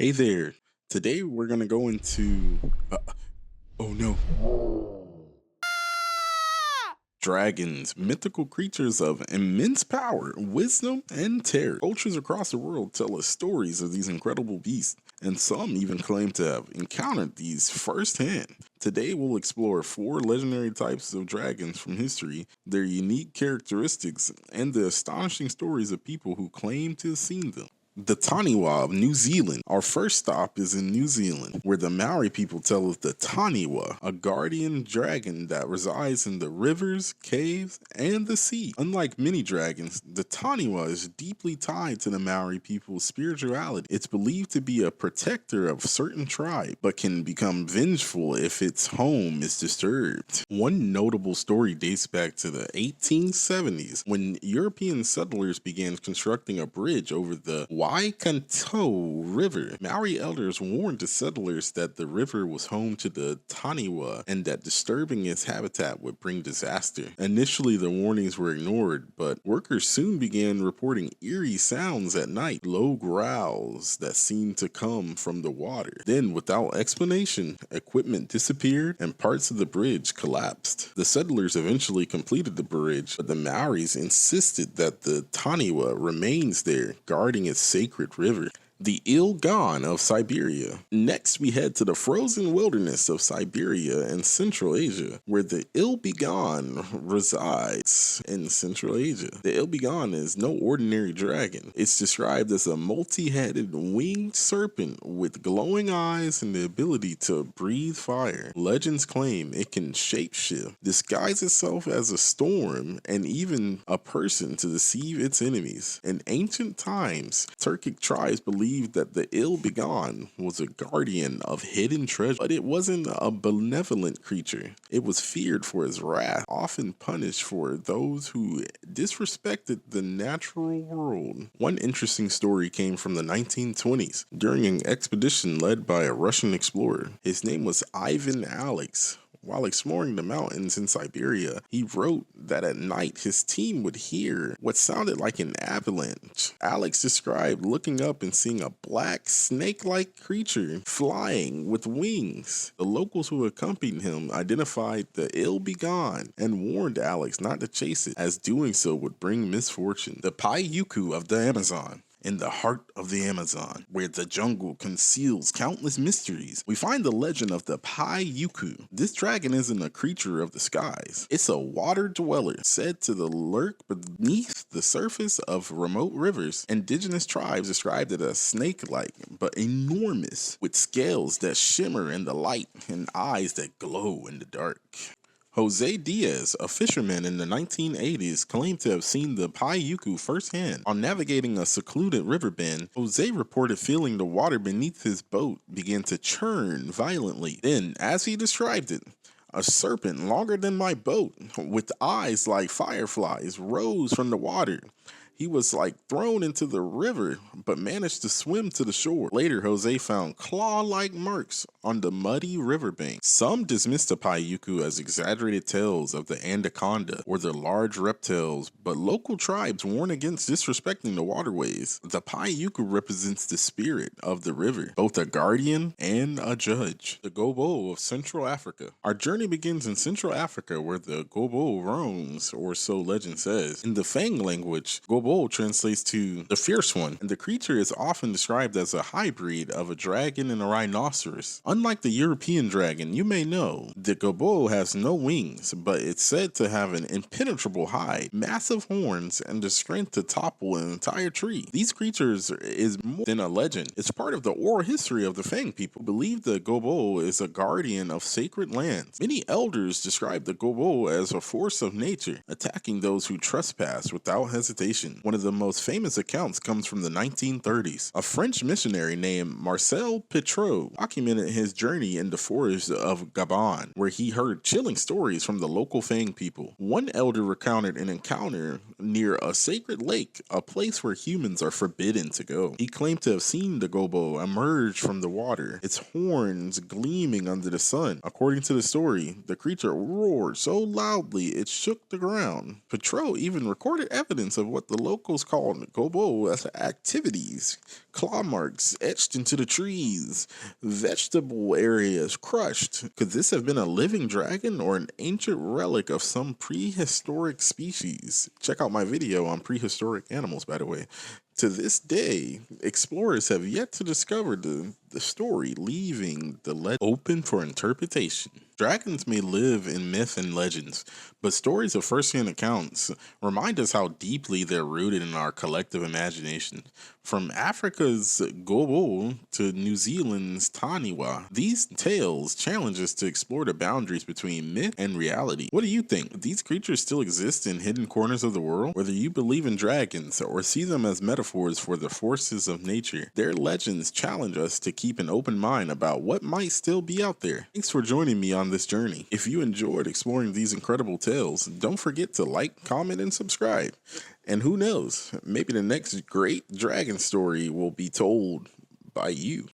Hey there. Today we're going to go into. Oh no. Dragons, mythical creatures of immense power, wisdom, and terror. Cultures across the world tell us stories of these incredible beasts, and some even claim to have encountered these firsthand. Today we'll explore four legendary types of dragons from history, their unique characteristics, and the astonishing stories of people who claim to have seen them. The Taniwa of New Zealand. Our first stop is in New Zealand, where the Maori people tell of the Taniwa, a guardian dragon that resides in the rivers, caves, and the sea. Unlike many dragons, the Taniwa is deeply tied to the Maori people's spirituality. It's believed to be a protector of certain tribes, but can become vengeful if its home is disturbed. One notable story dates back to the 1870s, when European settlers began constructing a bridge over the Waikato River. Maori elders warned the settlers that the river was home to the Taniwa and that disturbing its habitat would bring disaster. Initially, the warnings were ignored, but workers soon began reporting eerie sounds at night, low growls that seemed to come from the water. Then, without explanation, equipment disappeared and parts of the bridge collapsed. The settlers eventually completed the bridge, but the Maoris insisted that the Taniwa remains there, guarding its sacred river. The Ilgan of Siberia. Next, we head to the frozen wilderness of Siberia in Central Asia, where the Ilbigan resides in Central Asia. The Ilbigan is no ordinary dragon. It's described as a multi-headed winged serpent with glowing eyes and the ability to breathe fire. Legends claim it can shapeshift, disguise itself as a storm, and even a person to deceive its enemies. In ancient times, Turkic tribes believed that the Ilbigan was a guardian of hidden treasure, but it wasn't a benevolent creature. It was feared for its wrath, often punished for those who disrespected the natural world. One interesting story came from the 1920s during an expedition led by a Russian explorer. His name was Ivan Alex. While exploring the mountains in Siberia, he wrote that at night his team would hear what sounded like an avalanche. Alex described looking up and seeing a black, snake-like creature flying with wings. The locals who accompanied him identified the Ilbigan and warned Alex not to chase it, as doing so would bring misfortune. The Paiuku of the Amazon. In the heart of the Amazon, where the jungle conceals countless mysteries, we find the legend of the Paiuku. This dragon isn't a creature of the skies. It's a water dweller, said to lurk beneath the surface of remote rivers. Indigenous tribes described it as snake-like, but enormous, with scales that shimmer in the light and eyes that glow in the dark. Jose Diaz, a fisherman in the 1980s, claimed to have seen the Paiuku firsthand. On navigating a secluded river bend, Jose reported feeling the water beneath his boat begin to churn violently. Then, as he described it, a serpent longer than my boat, with eyes like fireflies, rose from the water. He was thrown into the river, but managed to swim to the shore. Later, Jose found claw-like marks on the muddy riverbank. Some dismissed the Paiuku as exaggerated tales of the anaconda or the large reptiles, but local tribes warn against disrespecting the waterways. The Paiuku represents the spirit of the river, both a guardian and a judge. The Gobo of Central Africa. Our journey begins in Central Africa, where the Gobo roams, or so legend says. In the Fang language, Gobo translates to the fierce one, and the creature is often described as a hybrid of a dragon and a rhinoceros. Unlike the European dragon you may know, the Gobo has no wings, but it's said to have an impenetrable hide, massive horns, and the strength to topple an entire tree. These creatures is more than a legend. It's part of the oral history of the Fang people. Believe the Gobo is a guardian of sacred lands. Many elders describe the Gobo as a force of nature, attacking those who trespass without hesitation. One of the most famous accounts comes from the 1930s. A French missionary named Marcel Pitrot documented his journey in the forests of Gabon, where he heard chilling stories from the local Fang people. One elder recounted an encounter near a sacred lake, a place where humans are forbidden to go. He claimed to have seen the Gobo emerge from the water, its horns gleaming under the sun. According to the story, the creature roared so loudly it shook the ground. Pitrot even recorded evidence of what the locals called gobo as activities, claw marks etched into the trees, vegetable areas crushed. Could this have been a living dragon or an ancient relic of some prehistoric species? Check out my video on prehistoric animals, by the way. To this day, explorers have yet to discover the story, leaving the legend open for interpretation. Dragons may live in myth and legends, but stories of first-hand accounts remind us how deeply they're rooted in our collective imagination. From Africa's Gobo to New Zealand's Taniwa, these tales challenge us to explore the boundaries between myth and reality. What do you think? These creatures still exist in hidden corners of the world? Whether you believe in dragons or see them as metaphors for the forces of nature, their legends challenge us to keep an open mind about what might still be out there. Thanks for joining me on this journey. If you enjoyed exploring these incredible tales, don't forget to like, comment, and subscribe. And who knows, maybe the next great dragon story will be told by you.